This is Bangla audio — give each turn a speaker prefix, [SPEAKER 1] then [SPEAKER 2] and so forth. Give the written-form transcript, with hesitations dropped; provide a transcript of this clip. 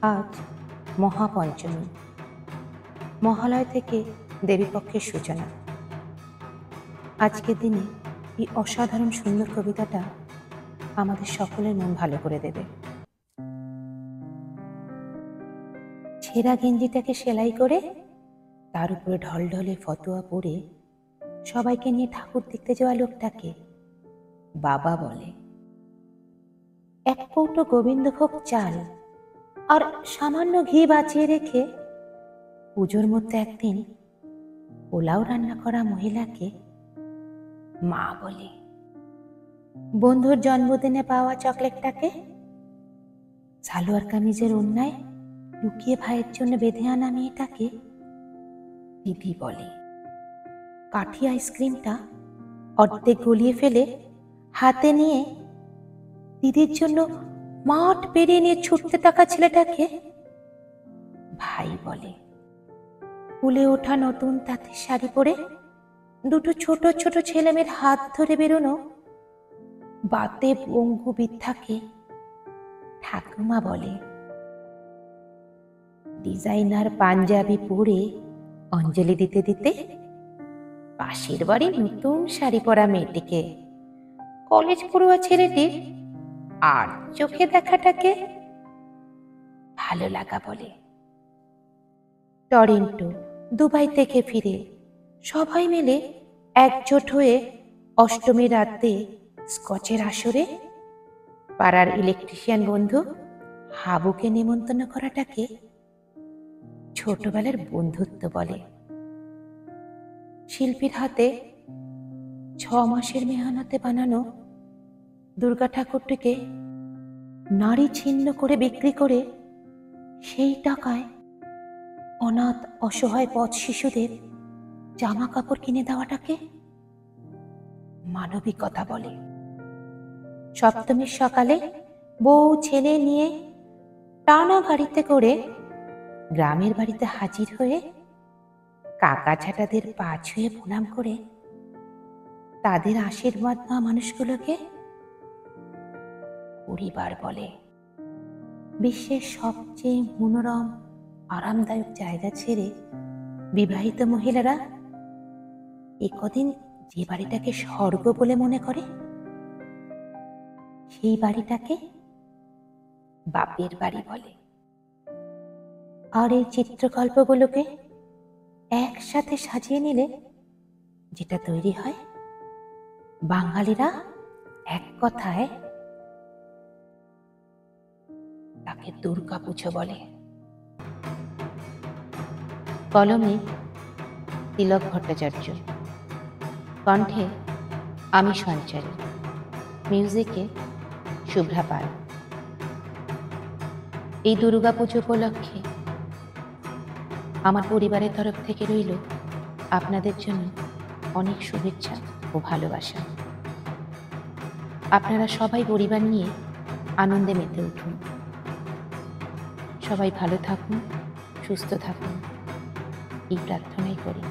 [SPEAKER 1] আজ মহাপঞ্চমী, মহালয় থেকে দেবীপক্ষের সূচনা। আজকের দিনে এই অসাধারণ সুন্দর কবিতাটা আমাদের সকলের মন ভালো করে দেবে। ছেঁড়া গেঞ্জিটাকে সেলাই করে তার উপরে ঢলঢলে ফতোয়া পরে সবাইকে নিয়ে ঠাকুর দেখতে যাওয়া লোকটাকে বাবা বলে। এক কৌটো গোবিন্দভোগ চাল আর সামান্য ঘি বাঁচিয়ে রেখে পুজোর মধ্যে একদিন পোলাও রান্না করা মহিলাকে মা বলে। বন্ধুর জন্মদিনে পাওয়া চকলেটটাকে সালোয়ার কামিজের অন্যায় লুকিয়ে ভাইয়ের জন্য বেঁধে আনা মেয়েটাকে দিদি বলে। কাঠি আইসক্রিমটা অর্ধেক গলিয়ে ফেলে হাতে নিয়ে দিদির জন্য মাঠ পেরিয়ে নিয়ে ছুটতে থাকা ছেলেটাকে ভাই বলে। ফুলে ওঠা নতুন তাঁতের শাড়ি পরে দুটো ছোট ছোট ছেলেমেয়ের হাত ধরে বেরোনো বাতে বঙ্গু বৃদ্ধাকে ঠাকুমা বলে। ডিজাইনার পাঞ্জাবি পরে অঞ্জলি দিতে দিতে পাশের বাড়ি নতুন শাড়ি পরা মেয়েটিকে কলেজ পড়ুয়া ছেলেটির আর চোখে দেখাটাকে ভালো লাগা বলে। টরন্টো, দুবাই থেকে ফিরে সবাই মিলে একজোট হয়ে অষ্টমীর রাতে স্কচের আসরে পাড়ার ইলেকট্রিশিয়ান বন্ধু হাবুকে নিমন্ত্রণ করাটাকে ছোটবেলার বন্ধুত্ব বলে। শিল্পীর হাতে 6 মাসের মেহনতে বানানো দুর্গা ঠাকুরটিকে নাড়ি ছিন্ন করে বিক্রি করে সেই টাকায় অনাথ অসহায় পথ শিশুদের জামা কাপড় কিনে দেওয়াটাকে মানবিকতা বলে। সপ্তমীর সকালে বউ ছেলে নিয়ে টানা গাড়িতে করে গ্রামের বাড়িতে হাজির হয়ে কাকা ছাটাদের পা ছুঁয়ে প্রণাম করে তাদের আশীর্বাদ নেওয়া মানুষগুলোকে পরিবার বলে। বিশ্বের সবচেয়ে মনোরম আরামদায়ক জায়গা ছেড়ে বিবাহিত মহিলারা একদিন যে বাড়িটাকে স্বর্গ বলে মনে করে সেই বাড়িটাকে বাপের বাড়ি বলে। আর এই চিত্রকল্পগুলোকে একসাথে সাজিয়ে নিলে যেটা তৈরি হয়, বাঙালিরা এক কথায় তাকে দুর্গাপুজো বলে। কলমে তিলক ভট্টাচার্য, কণ্ঠে আমি সঞ্চারী, মিউজিকে শুভ্রা পাল। এই দুর্গাপুজো উপলক্ষে আমার পরিবারের তরফ থেকে রইল আপনাদের জন্য অনেক শুভেচ্ছা ও ভালোবাসা। আপনারা সবাই পরিবার নিয়ে আনন্দে মেতে উঠুন। সবাই ভালো থাকুন, সুস্থ থাকুন, এই প্রার্থনাই করি।